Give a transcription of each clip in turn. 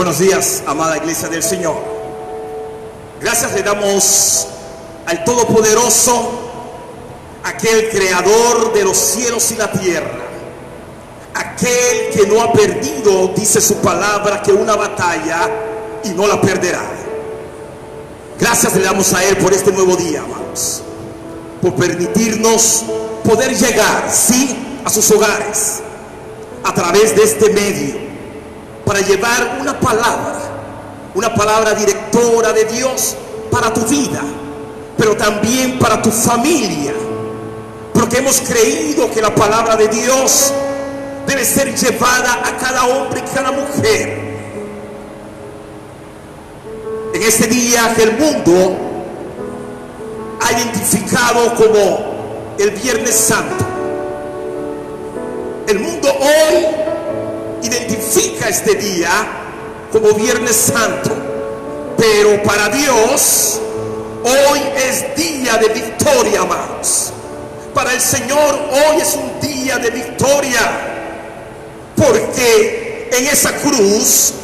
Buenos días, amada iglesia del Señor. Gracias le damos al Todopoderoso, aquel creador de los cielos y la tierra, aquel que no ha perdido, dice su palabra, que una batalla y no la perderá. Gracias le damos a Él por este nuevo día, amados, por permitirnos poder llegar, sí, a sus hogares a través de este medio, para llevar una palabra directora de Dios para tu vida, pero también para tu familia, porque hemos creído que la palabra de Dios debe ser llevada a cada hombre y cada mujer. En este día que el mundo ha identificado como el Viernes Santo, el mundo hoy identifica este día como Viernes Santo, pero para Dios hoy es día de victoria, amados. Para el Señor hoy es un día de victoria, porque en esa cruz,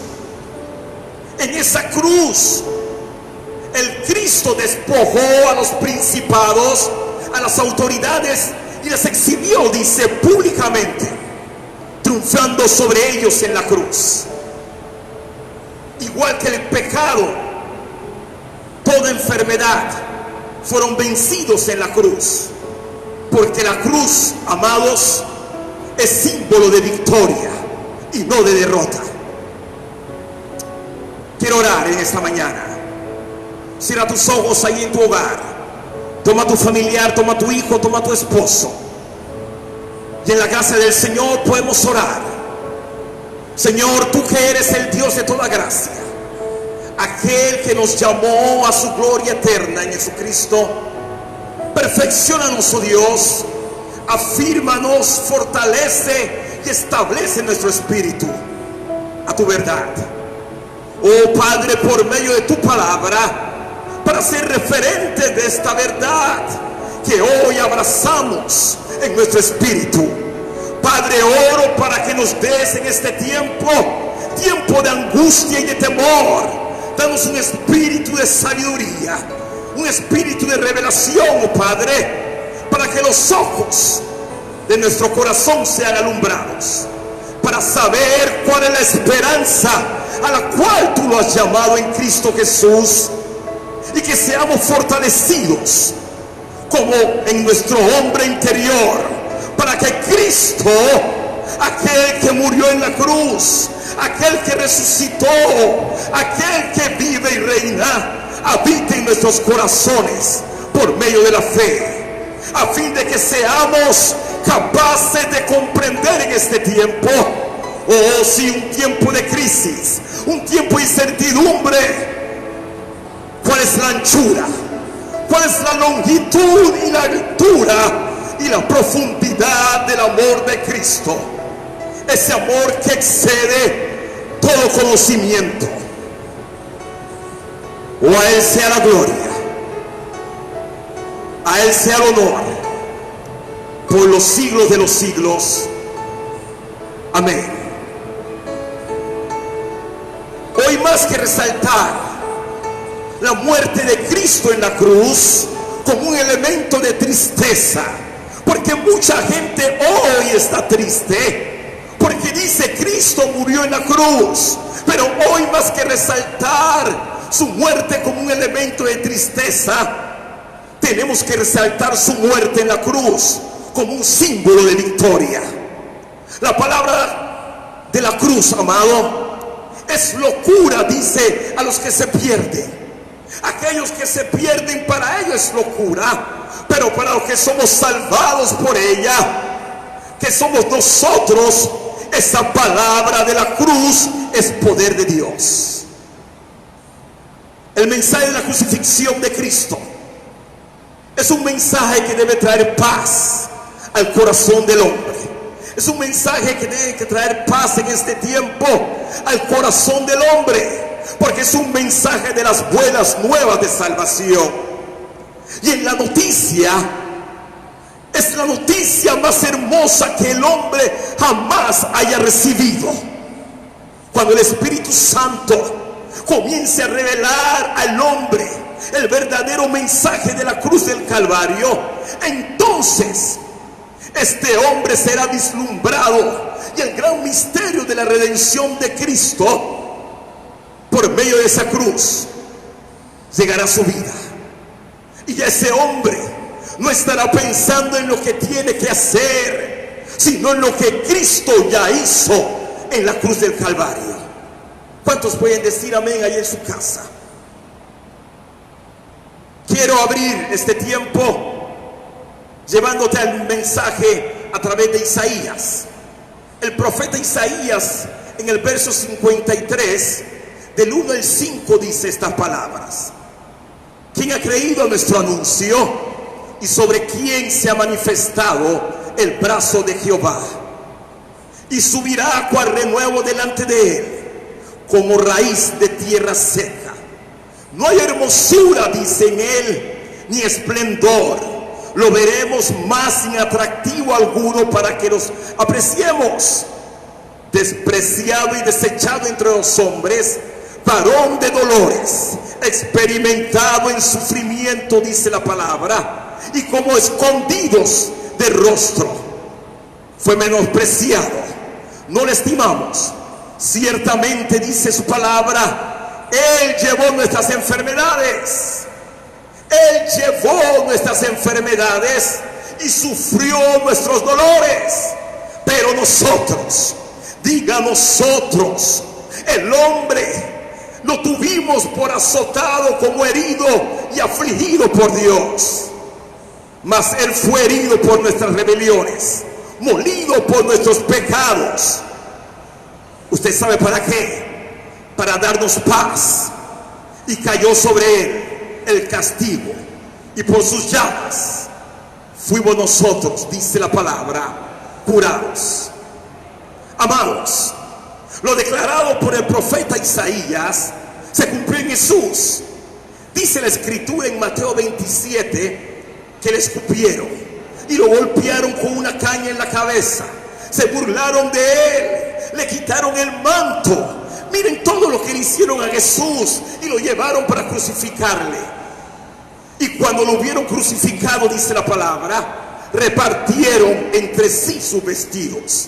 el Cristo despojó a los principados, a las autoridades, y les exhibió, dice, públicamente, triunfando sobre ellos en la cruz. Igual que el pecado, toda enfermedad, fueron vencidos en la cruz, porque la cruz, amados, es símbolo de victoria y no de derrota. Quiero orar en esta mañana. Cierra tus ojos ahí en tu hogar. Toma a tu familiar, toma a tu hijo, toma a tu esposo, y en la gracia del Señor podemos orar. Señor, tú que eres el Dios de toda gracia, aquel que nos llamó a su gloria eterna en Jesucristo, perfecciónanos, oh Dios, afírmanos, fortalece y establece nuestro espíritu a tu verdad. Oh Padre, por medio de tu palabra, para ser referentes de esta verdad que hoy abrazamos en nuestro espíritu. Padre, oro para que nos des en este tiempo de angustia y de temor. Danos un espíritu de sabiduría, un espíritu de revelación, oh Padre, para que los ojos de nuestro corazón sean alumbrados, para saber cuál es la esperanza a la cual tú lo has llamado en Cristo Jesús, y que seamos fortalecidos como en nuestro hombre interior, para que Cristo, aquel que murió en la cruz, aquel que resucitó, aquel que vive y reina, habite en nuestros corazones por medio de la fe, a fin de que seamos capaces de comprender en este tiempo, oh sí, un tiempo de crisis, un tiempo de incertidumbre, cuál es la anchura, cuál es la longitud y la altura y la profundidad del amor de Cristo, ese amor que excede todo conocimiento. O a Él sea la gloria, a Él sea el honor por los siglos de los siglos. Amén. Hoy, más que resaltar la muerte de Cristo en la cruz como un elemento de tristeza, porque mucha gente hoy está triste porque dice Cristo murió en la cruz, pero hoy, más que resaltar su muerte como un elemento de tristeza, tenemos que resaltar su muerte en la cruz como un símbolo de victoria. La palabra de la cruz, amado, es locura, dice, a los que se pierden. Aquellos que se pierden, para ellos es locura, pero para los que somos salvados por ella, que somos nosotros, esa palabra de la cruz es poder de Dios. El mensaje de la crucifixión de Cristo es un mensaje que debe traer paz al corazón del hombre. Es un mensaje que debe traer paz en este tiempo al corazón del hombre, porque es un mensaje de las buenas nuevas de salvación. Y en la noticia, es la noticia más hermosa que el hombre jamás haya recibido. Cuando el Espíritu Santo comience a revelar al hombre el verdadero mensaje de la cruz del Calvario, entonces este hombre será vislumbrado y el gran misterio de la redención de Cristo por medio de esa cruz llegará a su vida. Y ese hombre no estará pensando en lo que tiene que hacer, sino en lo que Cristo ya hizo en la cruz del Calvario. ¿Cuántos pueden decir amén ahí en su casa? Quiero abrir este tiempo llevándote al mensaje a través de Isaías. El profeta Isaías, en el verso 53, del 1 al 5, dice estas palabras: ¿Quién ha creído a nuestro anuncio? ¿Y sobre quién se ha manifestado el brazo de Jehová? Y subirá cual renuevo delante de él, como raíz de tierra seca. No hay hermosura, dice, en él, ni esplendor. Lo veremos más sin atractivo alguno para que los apreciemos. Despreciado y desechado entre los hombres, varón de dolores, experimentado en sufrimiento, dice la palabra, y como escondidos de rostro. Fue menospreciado, no le estimamos. Ciertamente, dice su palabra, Él llevó nuestras enfermedades. Él llevó nuestras enfermedades y sufrió nuestros dolores. Pero nosotros, diga nosotros, el hombre, lo tuvimos por azotado, como herido y afligido por Dios. Mas Él fue herido por nuestras rebeliones, molido por nuestros pecados. ¿Usted sabe para qué? Para darnos paz. Y cayó sobre Él el castigo, y por sus llagas fuimos nosotros, dice la palabra, curados. Amados, lo declarado por el profeta Isaías se cumplió en Jesús. Dice la escritura en Mateo 27 que le escupieron y lo golpearon con una caña en la cabeza, se burlaron de él, le quitaron el manto. Miren todo lo que le hicieron a Jesús y lo llevaron para crucificarle. Y cuando lo hubieron crucificado, dice la palabra, repartieron entre sí sus vestidos,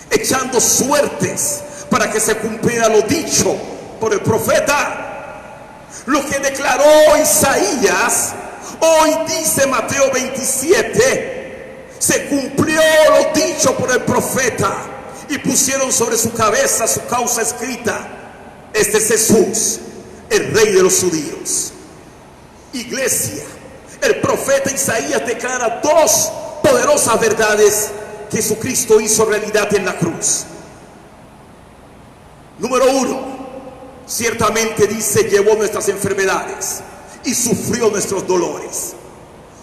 echando suertes para que se cumpliera lo dicho por el profeta. Lo que declaró Isaías, hoy dice Mateo 27, se cumplió lo dicho por el profeta. Y pusieron sobre su cabeza su causa escrita: este es Jesús, el Rey de los judíos. Iglesia, el profeta Isaías declara dos poderosas verdades que Jesucristo hizo realidad en la cruz. Número uno, ciertamente dice, llevó nuestras enfermedades y sufrió nuestros dolores.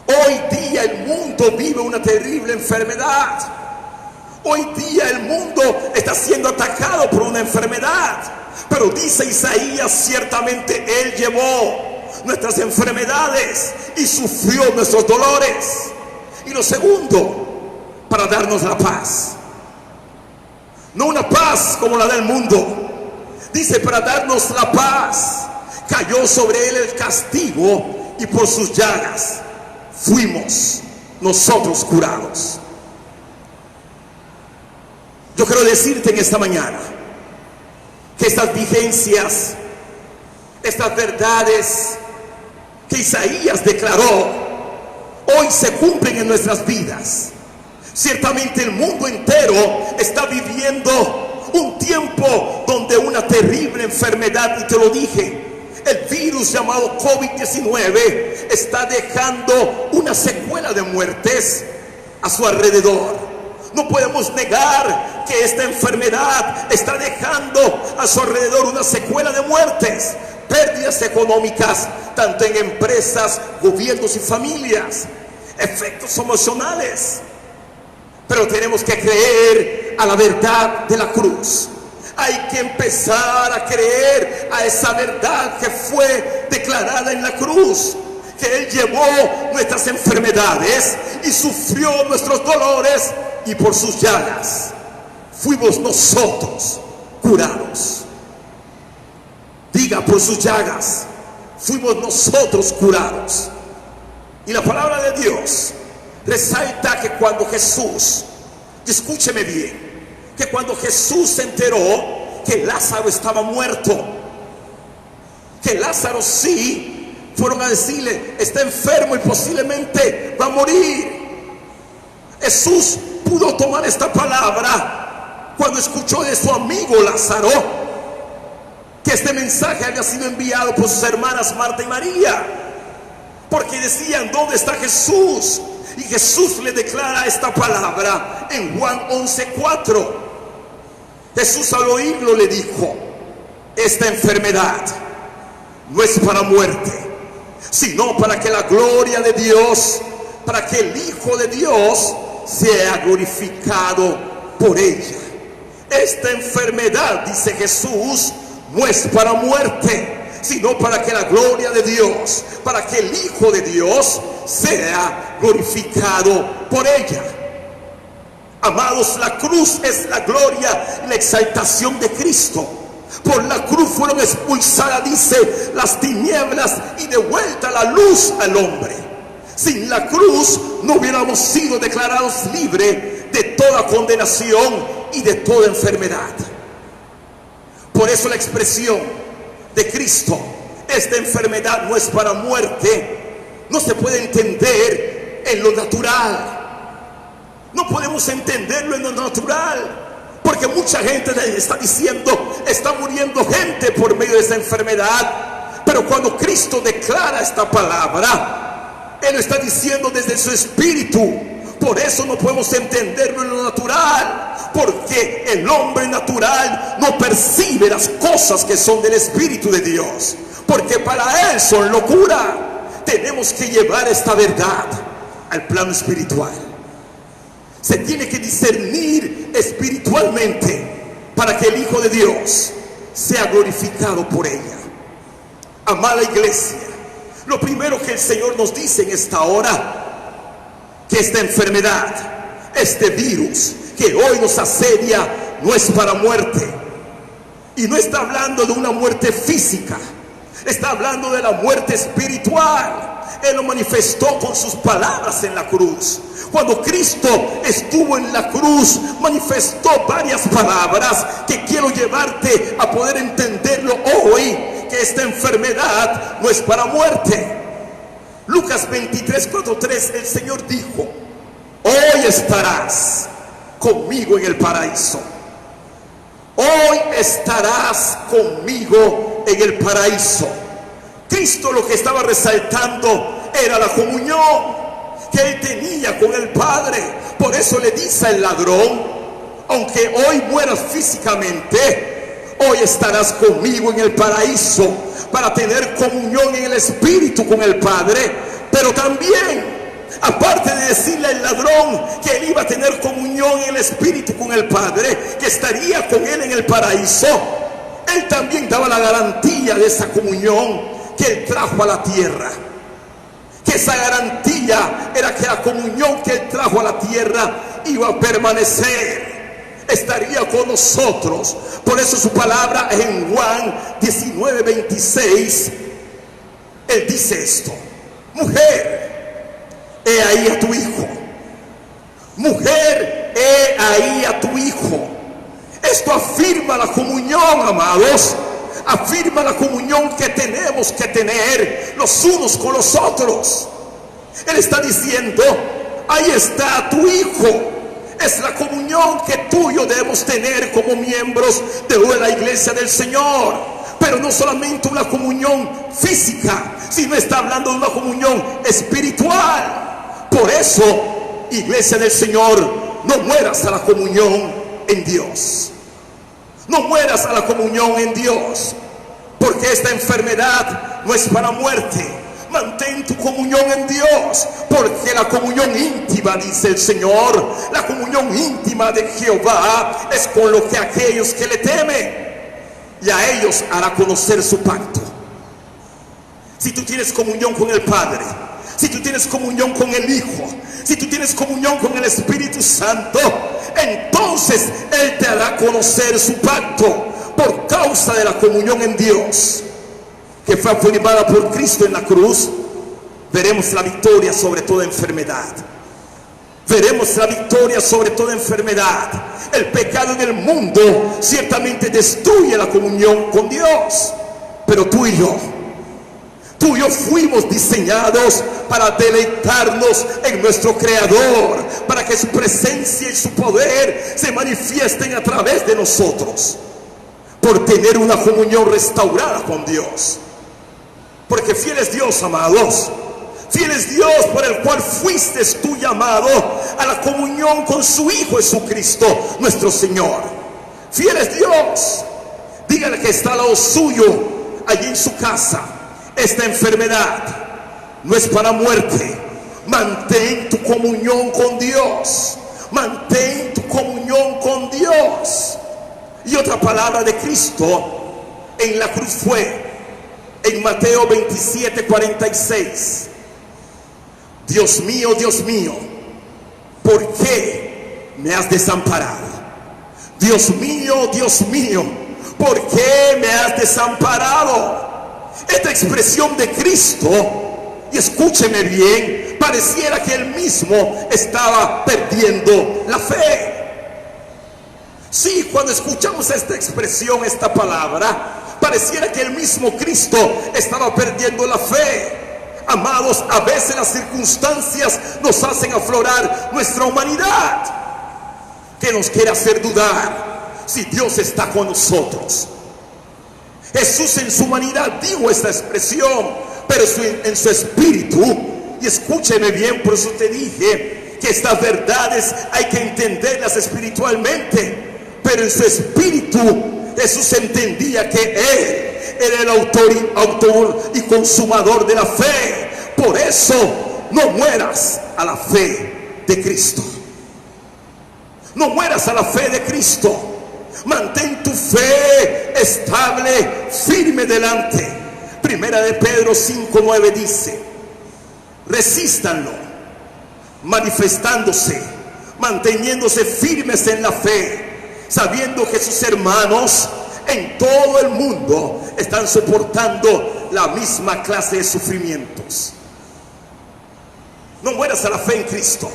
Hoy día el mundo vive una terrible enfermedad. Hoy día el mundo está siendo atacado por una enfermedad. Pero dice Isaías, ciertamente Él llevó nuestras enfermedades y sufrió nuestros dolores. Y lo segundo, para darnos la paz. No una paz como la del mundo. Dice, para darnos la paz. Cayó sobre Él el castigo y por sus llagas fuimos nosotros curados. Yo quiero decirte en esta mañana que estas vigencias, estas verdades que Isaías declaró, hoy se cumplen en nuestras vidas. Ciertamente el mundo entero está viviendo un tiempo donde una terrible enfermedad, y te lo dije, el virus llamado COVID-19 está dejando una secuela de muertes a su alrededor. No podemos negar que esta enfermedad está dejando a su alrededor una secuela de muertes, pérdidas económicas, tanto en empresas, gobiernos y familias, efectos emocionales. Pero tenemos que creer a la verdad de la cruz. Hay que empezar a creer a esa verdad que fue declarada en la cruz, que Él llevó nuestras enfermedades y sufrió nuestros dolores, y por sus llagas fuimos nosotros curados. Diga, por sus llagas fuimos nosotros curados. Y la palabra de Dios resalta que cuando Jesús, escúcheme bien, que cuando Jesús se enteró que Lázaro estaba muerto, que Lázaro sí, fueron a decirle, está enfermo y posiblemente va a morir. Jesús pudo tomar esta palabra cuando escuchó de su amigo Lázaro que este mensaje había sido enviado por sus hermanas Marta y María, porque decían, ¿dónde está Jesús? Y Jesús le declara esta palabra en Juan 11:4. Jesús al oírlo le dijo, esta enfermedad no es para muerte, sino para que la gloria de Dios, para que el Hijo de Dios sea glorificado por ella. Esta enfermedad, dice Jesús, no es para muerte, sino para que la gloria de Dios, para que el Hijo de Dios sea glorificado por ella. Amados, la cruz es la gloria y la exaltación de Cristo. Por la cruz fueron expulsadas, dice, las tinieblas y de vuelta la luz al hombre. Sin la cruz no hubiéramos sido declarados libres de toda condenación y de toda enfermedad. Por eso la expresión de Cristo, esta enfermedad no es para muerte, no se puede entender en lo natural. No podemos entenderlo en lo natural, porque mucha gente está diciendo, está muriendo gente por medio de esta enfermedad. Pero cuando Cristo declara esta palabra, Él lo está diciendo desde su espíritu. Por eso no podemos entenderlo en lo natural, porque el hombre natural no percibe las cosas que son del Espíritu de Dios, porque para él son locura. Tenemos que llevar esta verdad al plano espiritual. Se tiene que discernir espiritualmente para que el Hijo de Dios sea glorificado por ella. Amada iglesia, lo primero que el Señor nos dice en esta hora, que esta enfermedad, este virus que hoy nos asedia, no es para muerte. Y no está hablando de una muerte física, está hablando de la muerte espiritual. Él lo manifestó con sus palabras en la cruz. Cuando Cristo estuvo en la cruz, manifestó varias palabras que quiero llevarte a poder entenderlo hoy, que esta enfermedad no es para muerte. Lucas 23:4-3, el Señor dijo, hoy estarás conmigo en el paraíso. Hoy estarás conmigo en el paraíso. Cristo lo que estaba resaltando era la comunión que Él tenía con el Padre. Por eso le dice al ladrón, aunque hoy mueras físicamente, hoy estarás conmigo en el paraíso, para tener comunión en el Espíritu con el Padre. Pero también, aparte de decirle al ladrón que él iba a tener comunión en el Espíritu con el Padre, que estaría con él en el paraíso, él también daba la garantía de esa comunión que él trajo a la tierra. Que esa garantía era que la comunión que él trajo a la tierra iba a permanecer, estaría con nosotros. Por eso su palabra en Juan 19:26, él dice esto: mujer, he ahí a tu hijo. Mujer, he ahí a tu hijo. Esto afirma la comunión, amados. Afirma la comunión que tenemos que tener los unos con los otros. Él está diciendo, ahí está tu hijo. Es la comunión que tú y yo debemos tener como miembros de la iglesia del Señor. Pero no solamente una comunión física, sino está hablando de una comunión espiritual. Por eso, iglesia del Señor, no mueras a la comunión en Dios. No mueras a la comunión en Dios, porque esta enfermedad no es para muerte. Mantén tu comunión en Dios, porque la comunión íntima, dice el Señor, la comunión íntima de Jehová es con lo que aquellos que le temen, y a ellos hará conocer su pacto. Si tú tienes comunión con el Padre, si tú tienes comunión con el Hijo, si tú tienes comunión con el Espíritu Santo, entonces Él te hará conocer su pacto. por causa de la comunión en Dios que fue afirmada por Cristo en la cruz, veremos la victoria sobre toda enfermedad. Veremos la victoria sobre toda enfermedad. El pecado en el mundo ciertamente destruye la comunión con Dios, pero tú y yo fuimos diseñados para deleitarnos en nuestro Creador, para que su presencia y su poder se manifiesten a través de nosotros, por tener una comunión restaurada con Dios. Porque fiel es Dios, amados, fiel es Dios por el cual fuiste tú llamado a la comunión con su Hijo Jesucristo, nuestro Señor. Fiel es Dios. Dígale que está al lado suyo, allí en su casa: esta enfermedad no es para muerte. Mantén tu comunión con Dios. Mantén tu comunión con Dios. Y otra palabra de Cristo en la cruz fue en Mateo 27:46: Dios mío, ¿por qué me has desamparado? Dios mío, ¿por qué me has desamparado? Esta expresión de Cristo, y escúcheme bien, pareciera que él mismo estaba perdiendo la fe. Sí, cuando escuchamos esta expresión, esta palabra, pareciera que el mismo Cristo estaba perdiendo la fe. Amados, a veces las circunstancias nos hacen aflorar nuestra humanidad, que nos quiere hacer dudar si Dios está con nosotros. Jesús en su humanidad dijo esta expresión, pero en su espíritu, y escúcheme bien, por eso te dije que estas verdades hay que entenderlas espiritualmente. Pero en su espíritu Jesús entendía que Él era el autor y consumador de la fe. Por eso no mueras a la fe de Cristo. No mueras a la fe de Cristo. Mantén tu fe estable, firme delante. Primera de Pedro 5:9 dice: resístanlo, manifestándose, manteniéndose firmes en la fe, sabiendo que sus hermanos en todo el mundo están soportando la misma clase de sufrimientos. No mueras a la fe en Cristo.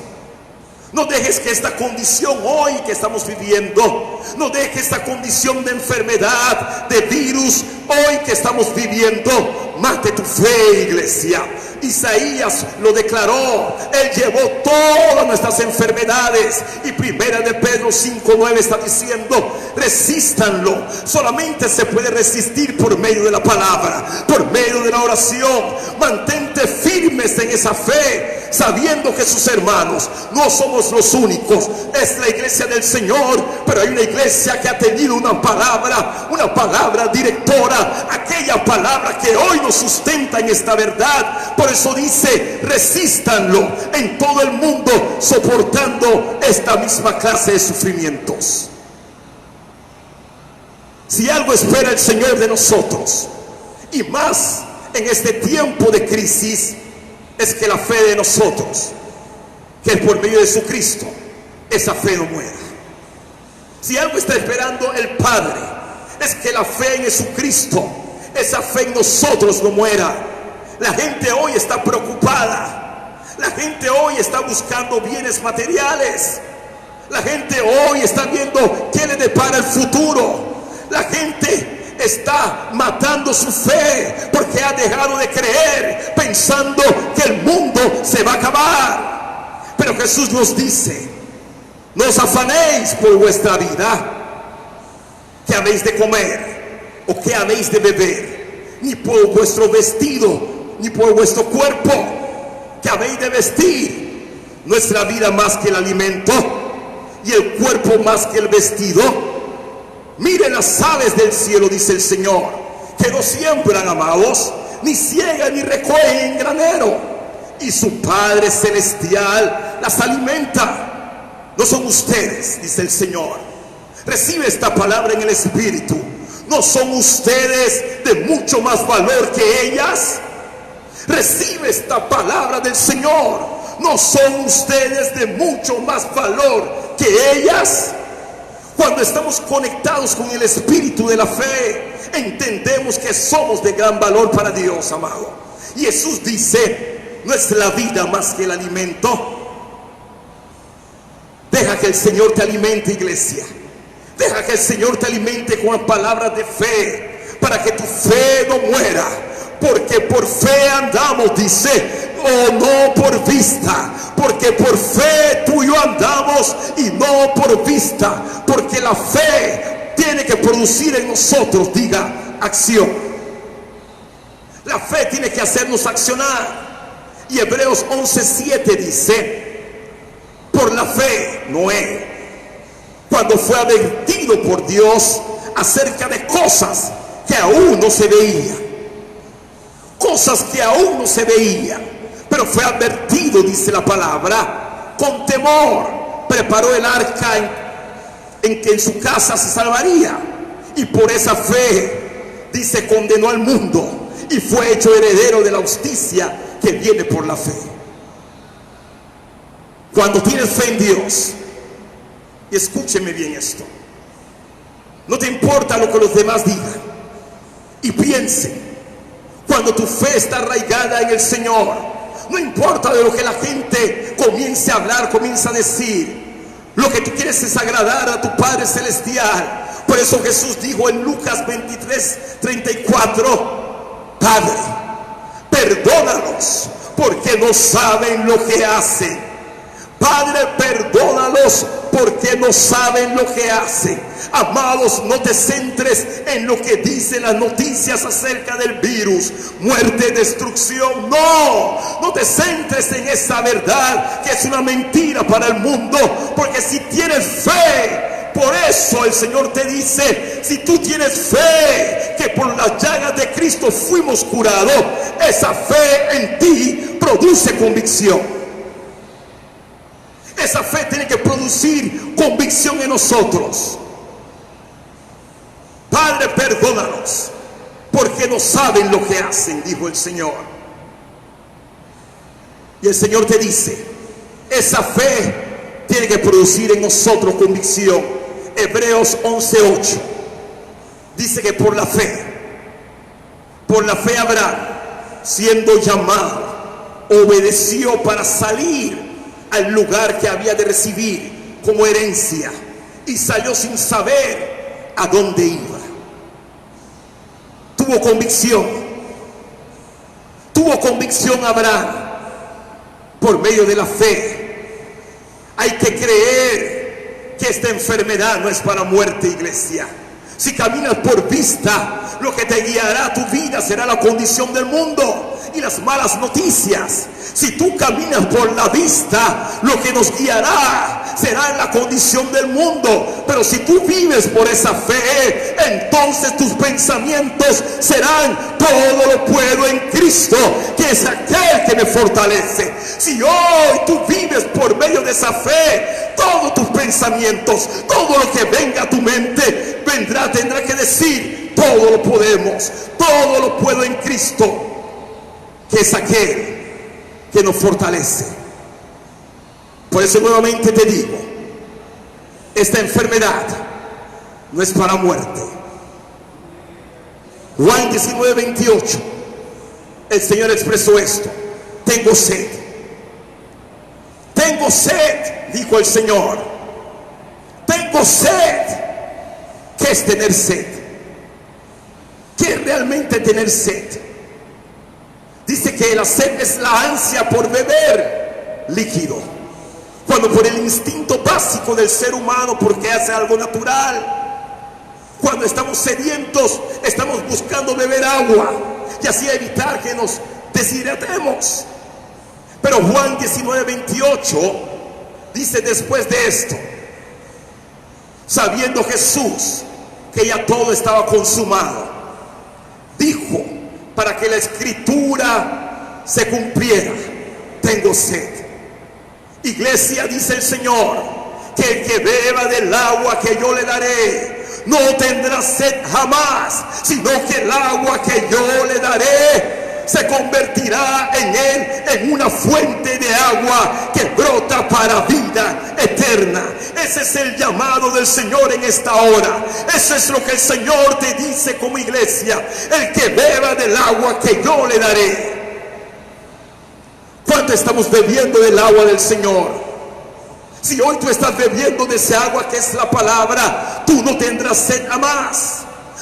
No dejes que esta condición hoy que estamos viviendo, no dejes esta condición de enfermedad, de virus hoy que estamos viviendo, mate tu fe, iglesia. Isaías lo declaró: Él llevó todas nuestras enfermedades. Y primera de Pedro 5:9 está diciendo: resístanlo. Solamente se puede resistir por medio de la palabra, por medio de la oración. Mantente firmes en esa fe, sabiendo que sus hermanos no somos los únicos. Es la iglesia del Señor, pero hay una iglesia que ha tenido una palabra directora, aquella palabra que hoy nos sustenta en esta verdad. Por eso dice: resístanlo en todo el mundo, soportando esta misma clase de sufrimientos. Si algo espera el Señor de nosotros, y más en este tiempo de crisis, es que la fe de nosotros, que por medio de Jesucristo, esa fe no muera. Si algo está esperando el Padre, es que la fe en Jesucristo, esa fe en nosotros no muera. La gente hoy está preocupada. La gente hoy está buscando bienes materiales. La gente hoy está viendo qué le depara el futuro. La gente está matando su fe porque ha dejado de creer, pensando que el mundo se va a acabar. Pero Jesús nos dice: no os afanéis por vuestra vida, que habéis de comer o que habéis de beber, ni por vuestro vestido, ni por vuestro cuerpo, que habéis de vestir. Nuestra vida más que el alimento, y el cuerpo más que el vestido. Miren las aves del cielo, dice el Señor, que no siembran, amados, ni ciegan ni recogen en granero, y su Padre celestial las alimenta. No son ustedes, dice el Señor. Recibe esta palabra en el espíritu. ¿No son ustedes de mucho más valor que ellas? Recibe esta palabra del Señor. ¿No son ustedes de mucho más valor que ellas? Cuando estamos conectados con el espíritu de la fe, entendemos que somos de gran valor para Dios, amado. Y Jesús dice: no es la vida más que el alimento. Deja que el Señor te alimente, iglesia. Deja que el Señor te alimente con palabras de fe, para que tu fe no muera. Porque por fe andamos, dice, o no por vista. Porque por fe tú y yo andamos y no por vista. Porque la fe tiene que producir en nosotros, diga, acción. La fe tiene que hacernos accionar. Y Hebreos 11:7 dice: por la fe Noé, cuando fue advertido por Dios acerca de cosas que aún no se veían, pero fue advertido, dice la palabra, con temor, preparó el arca en que en su casa se salvaría, y por esa fe, dice, condenó al mundo y fue hecho heredero de la justicia que viene por la fe. Cuando tienes fe en Dios, y escúcheme bien esto, no te importa lo que los demás digan y piensen. Cuando tu fe está arraigada en el Señor, no importa de lo que la gente comience a hablar, comience a decir. Lo que tú quieres es agradar a tu Padre Celestial. Por eso Jesús dijo en Lucas 23:34: Padre, perdónalos porque no saben lo que hacen. Padre, perdónalos porque no saben lo que hacen. Amados, no te centres en lo que dicen las noticias acerca del virus, muerte, destrucción. No te centres en esa verdad que es una mentira para el mundo. Porque si tienes fe, por eso el Señor te dice: si tú tienes fe que por las llagas de Cristo fuimos curados, esa fe en ti produce convicción. Esa fe tiene que producir convicción en nosotros. Padre, perdónanos porque no saben lo que hacen, dijo el Señor. Y el Señor te dice: esa fe tiene que producir en nosotros convicción. Hebreos 11:8 dice que por la fe Abraham, siendo llamado, obedeció para salir al lugar que había de recibir como herencia, y salió sin saber a dónde iba. Tuvo convicción Abraham por medio de la fe. Hay que creer que esta enfermedad no es para muerte, iglesia. Si caminas por vista, lo que te guiará a tu vida será la condición del mundo y las malas noticias. Si tú caminas por la vista, lo que nos guiará será la condición del mundo. Pero si tú vives por esa fe, entonces tus pensamientos serán: todo lo puedo en Cristo, que es aquel que me fortalece. Si hoy tú vives por medio de esa fe, todos tus pensamientos, todo lo que venga a tu mente, tendrá que decir: todo lo podemos, todo lo puedo en Cristo, que es aquel que nos fortalece. Por eso nuevamente te digo: esta enfermedad no es para muerte. Juan 19:28, el Señor expresó esto: tengo sed, dijo el Señor, tengo sed. ¿Qué es tener sed? ¿Qué es realmente tener sed? Dice que la sed es la ansia por beber líquido, cuando por el instinto básico del ser humano, porque hace algo natural, cuando estamos sedientos, estamos buscando beber agua y así evitar que nos deshidratemos. Pero Juan 19:28 dice: después de esto, sabiendo Jesús que ya todo estaba consumado, dijo, para que la escritura se cumpliera: tengo sed. Iglesia, dice el Señor, que el que beba del agua que yo le daré no tendrá sed jamás, sino que el agua que yo le daré se convertirá en él en una fuente de agua que brota para vida eterna. Ese es el llamado del Señor en esta hora. Eso es lo que el Señor te dice como iglesia: el que beba del agua que yo le daré. ¿Cuánto estamos bebiendo del agua del Señor? Si hoy tú estás bebiendo de ese agua que es la palabra, tú no tendrás sed jamás.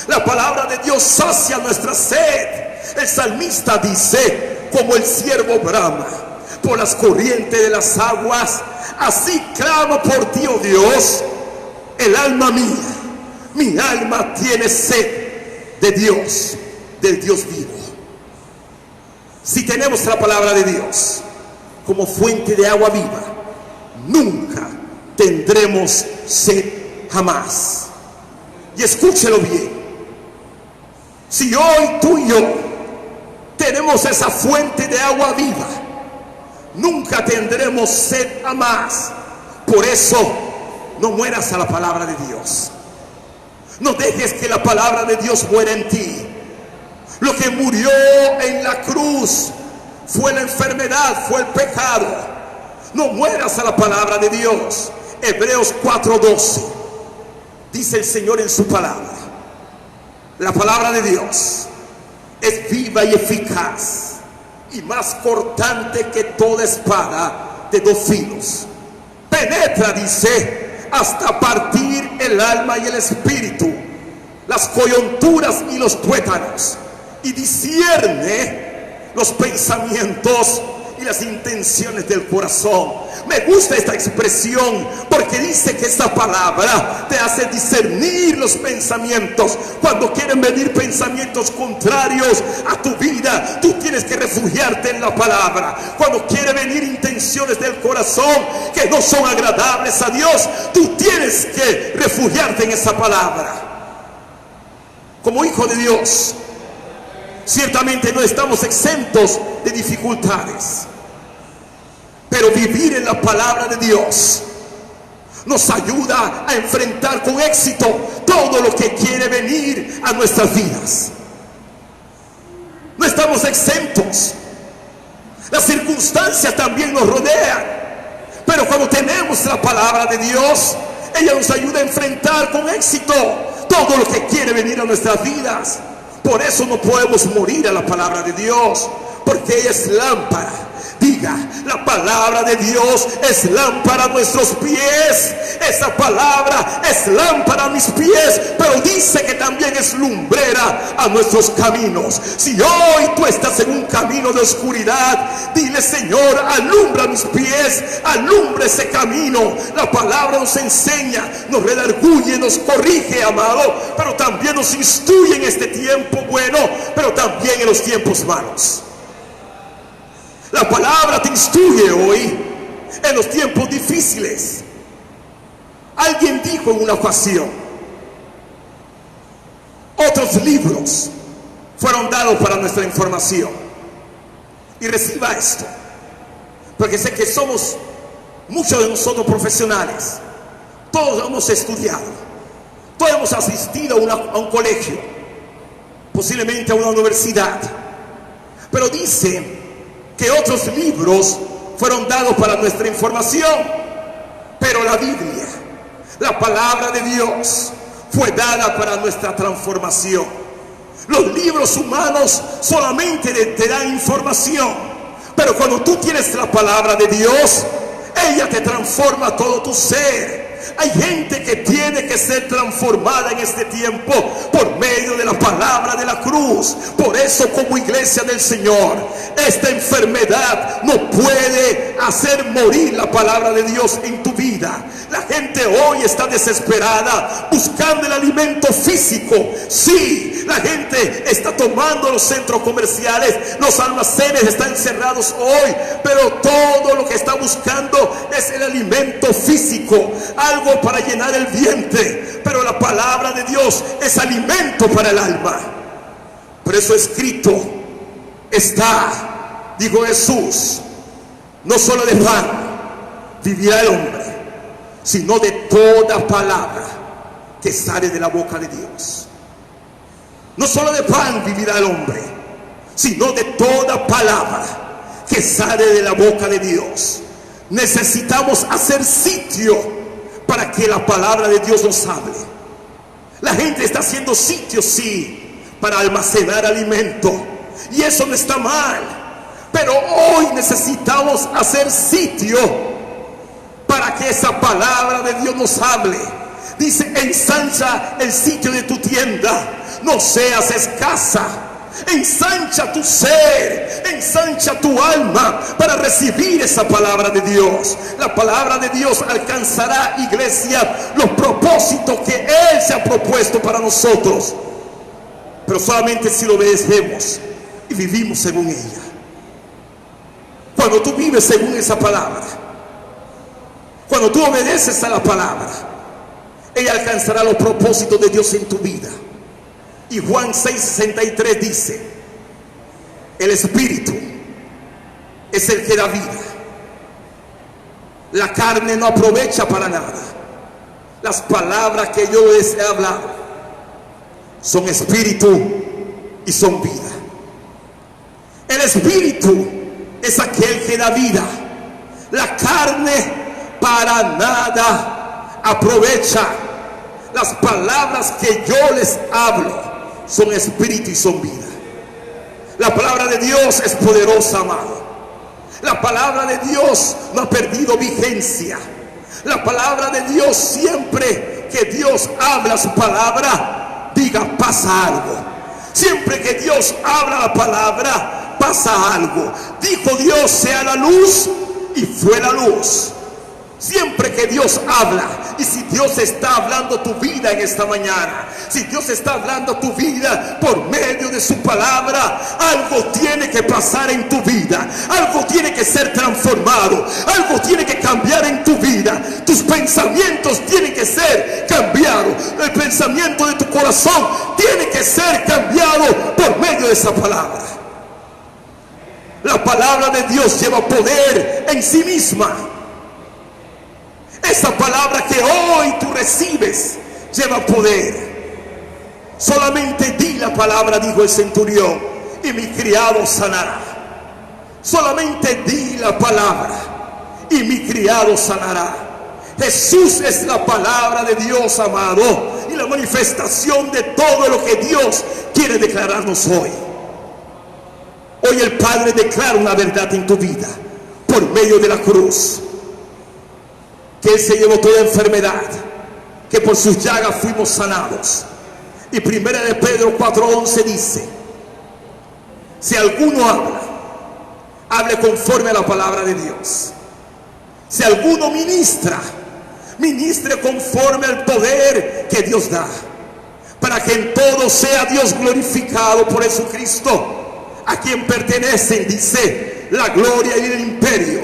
La palabra de Dios sacia nuestra sed. El salmista dice: como el siervo brama por las corrientes de las aguas, así clamo por ti, oh Dios, el alma mía. Mi alma tiene sed de Dios, del Dios vivo. Si tenemos la palabra de Dios como fuente de agua viva, nunca tendremos sed jamás. Y escúchelo bien: si hoy tú y yo tenemos esa fuente de agua viva, nunca tendremos sed jamás. Por eso, no mueras a la palabra de Dios. No dejes que la palabra de Dios muera en ti. Lo que murió en la cruz fue la enfermedad, fue el pecado. No mueras a la palabra de Dios. Hebreos 4:12 dice el Señor en su palabra: la palabra de Dios es viva y eficaz y más cortante que toda espada de dos filos. Penetra, dice, hasta partir el alma y el espíritu, las coyunturas y los tuétanos, y discierne los pensamientos y las intenciones del corazón. Me gusta esta expresión porque dice que esta palabra te hace discernir los pensamientos. Cuando quieren venir pensamientos contrarios a tu vida, tú tienes que refugiarte en la palabra. Cuando quieren venir intenciones del corazón que no son agradables a Dios, tú tienes que refugiarte en esa palabra. Como hijo de Dios, ciertamente no estamos exentos de dificultades, pero vivir en la palabra de Dios nos ayuda a enfrentar con éxito todo lo que quiere venir a nuestras vidas. No estamos exentos. Las circunstancias también nos rodean, pero cuando tenemos la palabra de Dios, ella nos ayuda a enfrentar con éxito todo lo que quiere venir a nuestras vidas. Por eso no podemos morir a la palabra de Dios, porque ella es lámpara. Diga: la palabra de Dios es lámpara a nuestros pies. Esa palabra es lámpara a mis pies, pero dice que también es lumbrera a nuestros caminos. Si hoy tú estás en un camino de oscuridad, dile: Señor, alumbra mis pies, alumbra ese camino. La palabra nos enseña, nos redarguye, nos corrige, amado, pero también nos instruye en este tiempo bueno, pero también en los tiempos malos. La palabra te instruye hoy en los tiempos difíciles. Alguien dijo en una ocasión: otros libros fueron dados para nuestra información. Y reciba esto, porque sé que somos, muchos de nosotros, profesionales. Todos hemos estudiado, todos hemos asistido a un colegio, posiblemente a una universidad. Pero dice que otros libros fueron dados para nuestra información, pero la Biblia, la palabra de Dios, fue dada para nuestra transformación. Los libros humanos solamente te dan información, pero cuando tú tienes la palabra de Dios, ella te transforma todo tu ser. Hay gente que tiene que ser transformada en este tiempo por medio de la palabra de la cruz. Por eso, como iglesia del Señor, esta enfermedad no puede hacer morir la palabra de Dios en tu vida. La gente hoy está desesperada buscando el alimento físico. Sí, la gente está tomando los centros comerciales, los almacenes están cerrados hoy, pero todo lo que está buscando es el alimento físico, algo para llenar el vientre. Pero la palabra de Dios es alimento para el alma. Por eso escrito está, dijo Jesús: no solo de pan vivirá el hombre, sino de toda palabra que sale de la boca de Dios. No solo de pan vivirá el hombre, sino de toda palabra que sale de la boca de Dios. Necesitamos hacer sitio para que la palabra de Dios nos hable. La gente está haciendo sitio, sí, para almacenar alimento, y eso no está mal, pero hoy necesitamos hacer sitio para que esa palabra de Dios nos hable. Dice: ensancha el sitio de tu tienda, no seas escasa. Ensancha tu ser, ensancha tu alma para recibir esa palabra de Dios. La palabra de Dios alcanzará, iglesia, los propósitos que Él se ha propuesto para nosotros, pero solamente si lo obedecemos y vivimos según ella. Cuando tú vives según esa palabra, cuando tú obedeces a la palabra, ella alcanzará los propósitos de Dios en tu vida. Y Juan 6:63 dice: el Espíritu es el que da vida. La carne no aprovecha para nada. Las palabras que yo les he hablado son espíritu y son vida. El Espíritu es aquel que da vida. La carne para nada aprovecha. Las palabras que yo les hablo son espíritu y son vida. La palabra de Dios es poderosa, amado. La palabra de Dios no ha perdido vigencia. La palabra de Dios, siempre que Dios habla su palabra, diga: pasa algo. Siempre que Dios habla la palabra, pasa algo. Dijo Dios: sea la luz, y fue la luz. Siempre que Dios habla, y si Dios está hablando tu vida en esta mañana, si Dios está hablando tu vida por medio de su palabra, algo tiene que pasar en tu vida, algo tiene que ser transformado, algo tiene que cambiar en tu vida. Tus pensamientos tienen que ser cambiados, el pensamiento de tu corazón tiene que ser cambiado por medio de esa palabra. La palabra de Dios lleva poder en sí misma. Esa palabra que hoy tú recibes lleva poder. Solamente di la palabra, dijo el centurión, y mi criado sanará. Solamente di la palabra y mi criado sanará. Jesús es la palabra de Dios, amado, y la manifestación de todo lo que Dios quiere declararnos hoy. Hoy el Padre declara una verdad en tu vida por medio de la cruz, que Él se llevó toda enfermedad, que por sus llagas fuimos sanados. Y 1 de Pedro 4:11 dice: si alguno habla, hable conforme a la palabra de Dios. Si alguno ministra, ministre conforme al poder que Dios da, para que en todo sea Dios glorificado por Jesucristo, a quien pertenecen, dice, la gloria y el imperio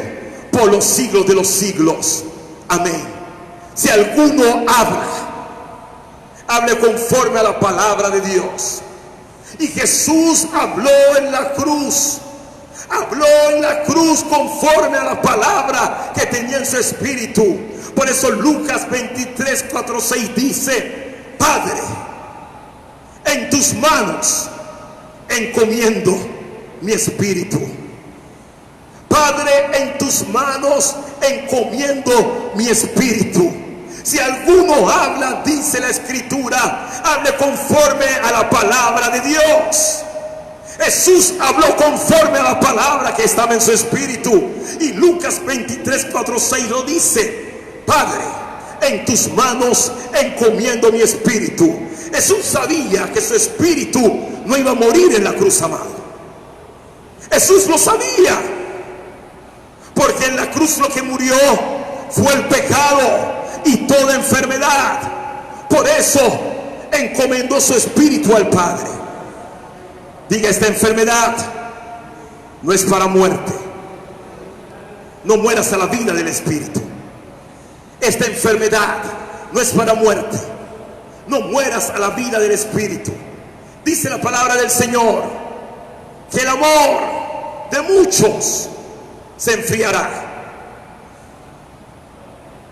por los siglos de los siglos. Amén. Si alguno habla, hable conforme a la palabra de Dios. Y Jesús habló en la cruz conforme a la palabra que tenía en su espíritu. Por eso Lucas 23:4-6 dice: Padre, en tus manos encomiendo mi espíritu. Padre, en tus manos encomiendo mi espíritu. Si alguno habla, dice la escritura, hable conforme a la palabra de Dios. Jesús habló conforme a la palabra que estaba en su espíritu. Y Lucas 23:4-6 lo dice: Padre, en tus manos encomiendo mi espíritu. Jesús sabía que su espíritu no iba a morir en la cruz, amado. Jesús lo sabía, porque en la cruz lo que murió fue el pecado y toda enfermedad. Por eso encomendó su espíritu al Padre. Diga: esta enfermedad no es para muerte. No mueras a la vida del espíritu. Esta enfermedad no es para muerte. No mueras a la vida del espíritu. Dice la palabra del Señor que el amor de muchos se enfriará.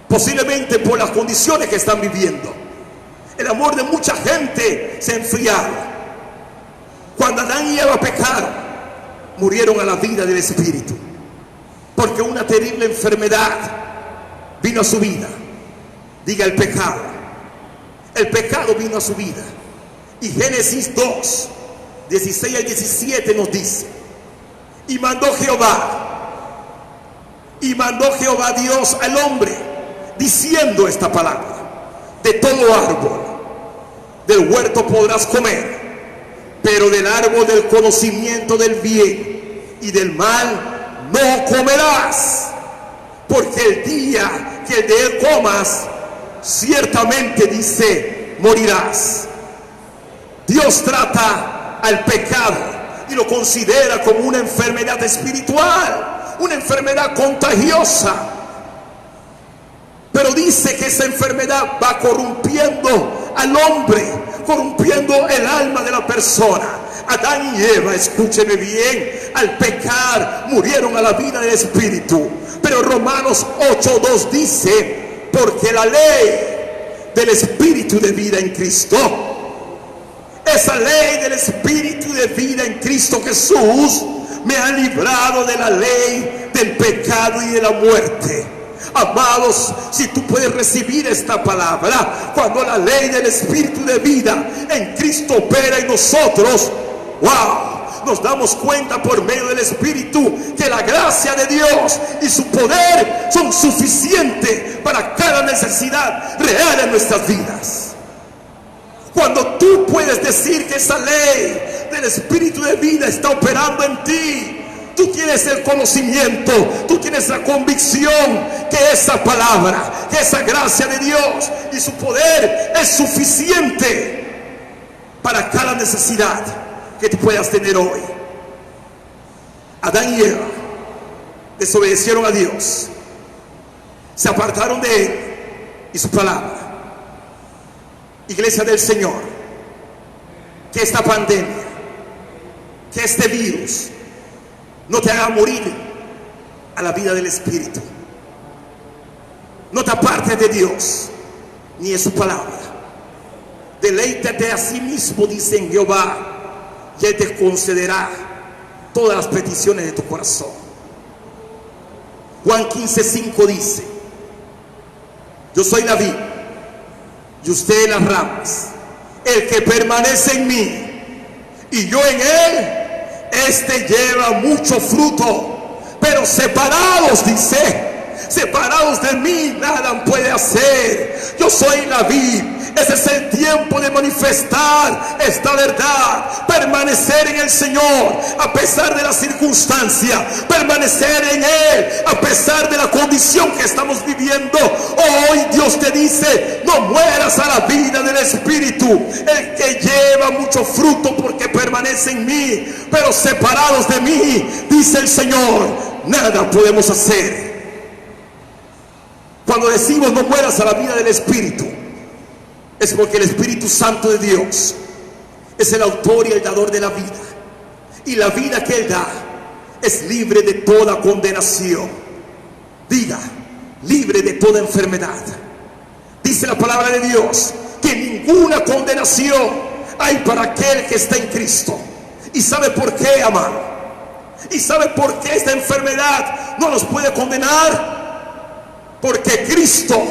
Posiblemente por las condiciones que están viviendo, el amor de mucha gente se ha enfriado. Cuando Adán y Eva pecaron, murieron a la vida del espíritu, porque una terrible enfermedad vino a su vida. Diga el pecado. El pecado vino a su vida. Y Génesis 2, 16 al 17 nos dice: y mandó Jehová Dios al hombre, diciendo esta palabra: de todo árbol del huerto podrás comer, pero del árbol del conocimiento del bien y del mal no comerás, porque el día que de él comas, ciertamente, dice, morirás. Dios trata al pecado y lo considera como una enfermedad espiritual, una enfermedad contagiosa. Pero dice que esa enfermedad va corrompiendo al hombre, corrompiendo el alma de la persona. Adán y Eva, escúcheme bien, al pecar murieron a la vida del espíritu. Pero Romanos 8:2 dice: porque la ley del espíritu de vida en Cristo, esa ley del espíritu de vida en Cristo Jesús, me ha librado de la ley del pecado y de la muerte. Amados, si tú puedes recibir esta palabra, cuando la ley del espíritu de vida en Cristo opera en nosotros, wow, nos damos cuenta por medio del espíritu que la gracia de Dios y su poder son suficientes para cada necesidad real en nuestras vidas. Cuando tú puedes decir que esa ley del espíritu de vida está operando en ti, tú tienes el conocimiento, tú tienes la convicción que esa palabra, que esa gracia de Dios y su poder es suficiente para cada necesidad que tú puedas tener hoy. Adán y Eva desobedecieron a Dios, se apartaron de Él y su palabra. Iglesia del Señor, que esta pandemia, que este virus no te haga morir a la vida del espíritu. No te apartes de Dios ni de su palabra. Deleítate a sí mismo, dice en Jehová, y Él te concederá todas las peticiones de tu corazón. Juan 15:5 dice: yo soy la vid y ustedes las ramas. El que permanece en mí y yo en él, este lleva mucho fruto. Pero separados, dice, separados de mí nada puede hacer. Yo soy la vid. Ese es el tiempo de manifestar esta verdad, permanecer en el Señor a pesar de la circunstancia, permanecer en Él a pesar de la condición que estamos viviendo. Hoy Dios te dice: no mueras a la vida del espíritu. El que lleva mucho fruto porque permanece en mí, pero separados de mí, dice el Señor, nada podemos hacer. Cuando decimos no mueras a la vida del espíritu, es porque el Espíritu Santo de Dios es el autor y el dador de la vida. Y la vida que Él da es libre de toda condenación. Diga, libre de toda enfermedad. Dice la palabra de Dios que ninguna condenación hay para aquel que está en Cristo. ¿Y sabe por qué, amado? ¿Y sabe por qué esta enfermedad no nos puede condenar? Porque Cristo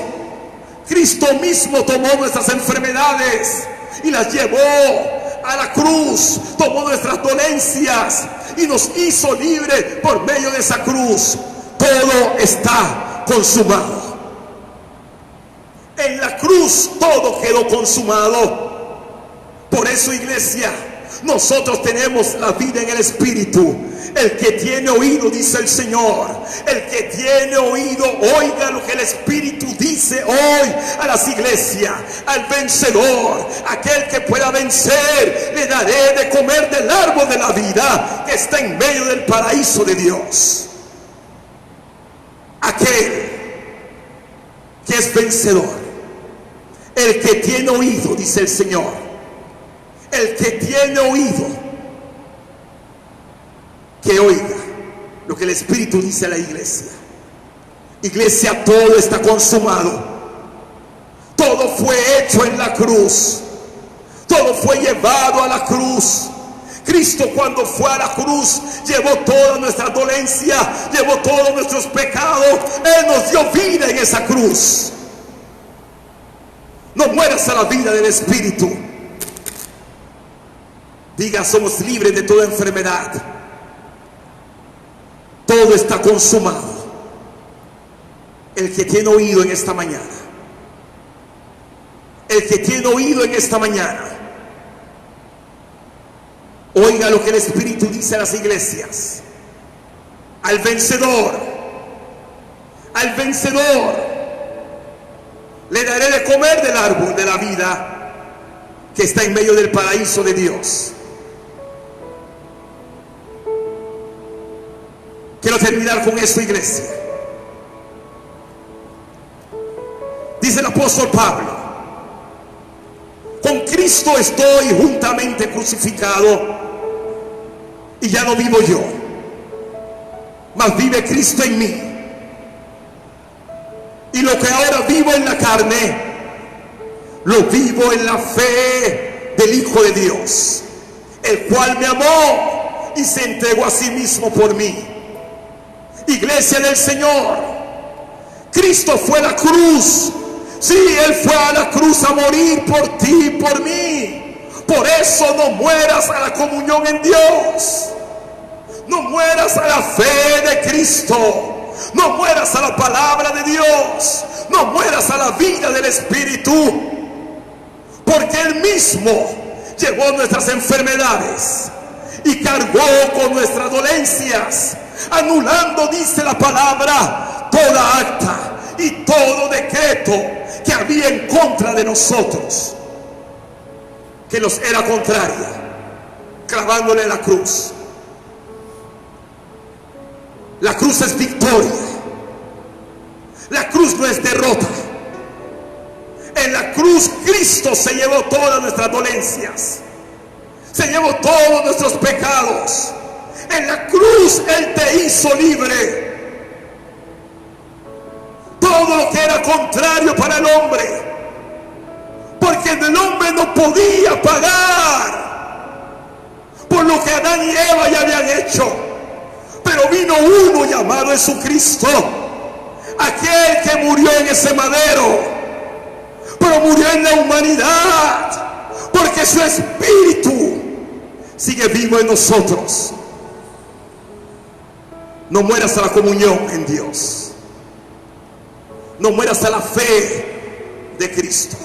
mismo tomó nuestras enfermedades y las llevó a la cruz, tomó nuestras dolencias y nos hizo libres por medio de esa cruz. Todo está consumado. En la cruz todo quedó consumado. Por eso, iglesia, nosotros tenemos la vida en el Espíritu. El que tiene oído, dice el Señor, el que tiene oído, oiga lo que el Espíritu dice hoy a las iglesias. Al vencedor, aquel que pueda vencer, le daré de comer del árbol de la vida que está en medio del paraíso de Dios. Aquel que es vencedor, el que tiene oído, dice el Señor, el que tiene oído, que oiga lo que el Espíritu dice a la iglesia. Iglesia, todo está consumado. Todo fue hecho en la cruz. Todo fue llevado a la cruz. Cristo, cuando fue a la cruz, llevó toda nuestra dolencia, llevó todos nuestros pecados. Él nos dio vida en esa cruz. No mueras a la vida del Espíritu. Diga: somos libres de toda enfermedad. Todo está consumado. El que tiene oído en esta mañana, el que tiene oído en esta mañana, oiga lo que el Espíritu dice a las iglesias. Al vencedor le daré de comer del árbol de la vida que está en medio del paraíso de Dios. Quiero terminar con esto, iglesia. Dice el apóstol Pablo: con Cristo estoy juntamente crucificado, y ya no vivo yo, mas vive Cristo en mí. Y lo que ahora vivo en la carne, lo vivo en la fe del Hijo de Dios, el cual me amó y se entregó a sí mismo por mí. Iglesia del Señor, Cristo fue a la cruz. Sí, Él fue a la cruz a morir por ti y por mí. Por eso no mueras a la comunión en Dios. No mueras a la fe de Cristo. No mueras a la palabra de Dios. No mueras a la vida del Espíritu. Porque Él mismo llevó nuestras enfermedades y cargó con nuestras dolencias, anulando, dice la palabra, toda acta y todo decreto que había en contra de nosotros, que nos era contraria, clavándole en la cruz. La cruz es victoria. La cruz no es derrota. En la cruz Cristo se llevó todas nuestras dolencias, se llevó todos nuestros pecados. En la cruz Él te hizo libre. Todo lo que era contrario para el hombre, porque el hombre no podía pagar por lo que Adán y Eva ya habían hecho. Pero vino uno llamado Jesucristo, aquel que murió en ese madero, pero murió en la humanidad, porque su espíritu sigue vivo en nosotros. No mueras a la comunión en Dios. No mueras a la fe de Cristo.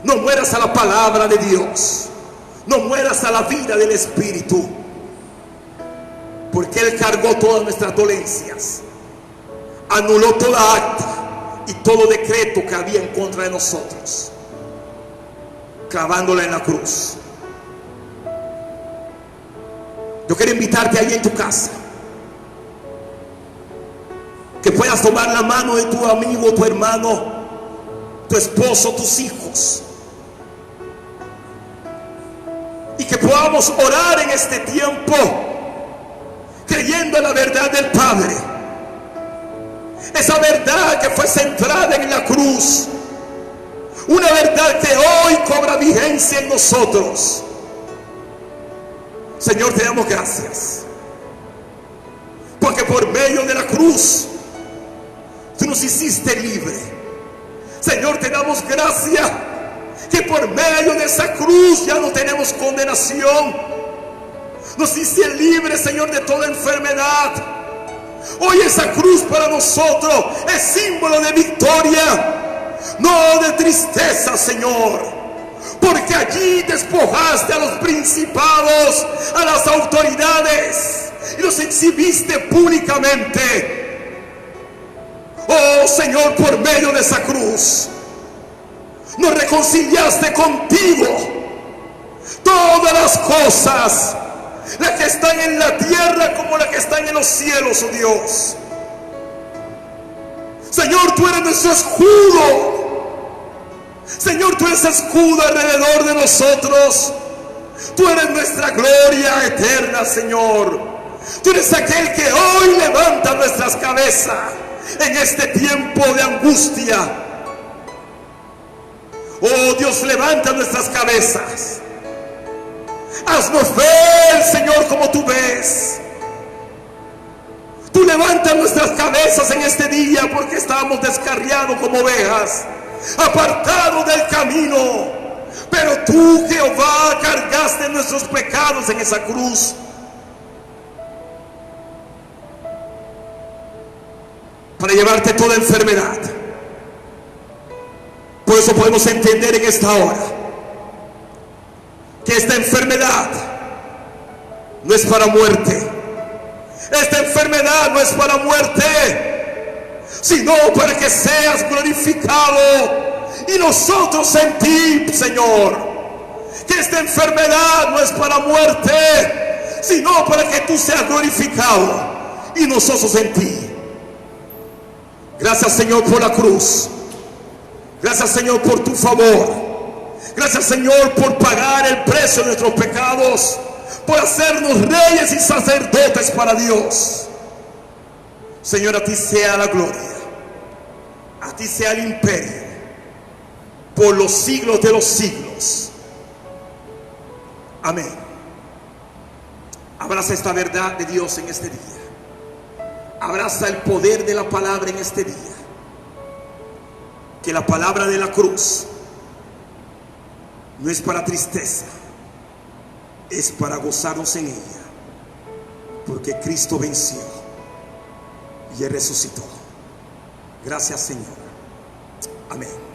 No mueras a la palabra de Dios. No mueras a la vida del Espíritu. Porque Él cargó todas nuestras dolencias, anuló toda acta y todo decreto que había en contra de nosotros, clavándola en la cruz. Yo quiero invitarte ahí en tu casa, que puedas tomar la mano de tu amigo, tu hermano, tu esposo, tus hijos, y que podamos orar en este tiempo creyendo en la verdad del Padre, esa verdad que fue centrada en la cruz, una verdad que hoy cobra vigencia en nosotros. Señor, te damos gracias, porque por medio de la cruz tú nos hiciste libre. Señor, te damos gracias que por medio de esa cruz ya no tenemos condenación. Nos hiciste libres, Señor, de toda enfermedad. Hoy esa cruz para nosotros es símbolo de victoria, no de tristeza, Señor, porque allí despojaste a los principados, a las autoridades, y los exhibiste públicamente. Oh Señor, por medio de esa cruz nos reconciliaste contigo. Todas las cosas, las que están en la tierra como las que están en los cielos, oh Dios. Señor, tú eres nuestro escudo. Señor, tú eres escudo alrededor de nosotros. Tú eres nuestra gloria eterna, Señor. Tú eres aquel que hoy levanta nuestras cabezas en este tiempo de angustia. Oh Dios, levanta nuestras cabezas. Haznos ver, Señor, como tú ves. Tú levantas nuestras cabezas en este día porque estamos descarriados como ovejas, apartados del camino. Pero tú, Jehová, cargaste nuestros pecados en esa cruz. Para llevarte toda enfermedad. Por eso podemos entender en esta hora que esta enfermedad no es para muerte. Esta enfermedad no es para muerte, sino para que seas glorificado y nosotros en ti, Señor. Que esta enfermedad no es para muerte, sino para que tú seas glorificado y nosotros en ti. Gracias, Señor, por la cruz. Gracias, Señor, por tu favor. Gracias, Señor, por pagar el precio de nuestros pecados, por hacernos reyes y sacerdotes para Dios. Señor, a ti sea la gloria, a ti sea el imperio, por los siglos de los siglos. Amén. Abraza esta verdad de Dios en este día. Abraza el poder de la palabra en este día. Que la palabra de la cruz no es para tristeza, es para gozarnos en ella, porque Cristo venció y Él resucitó. Gracias, Señor. Amén.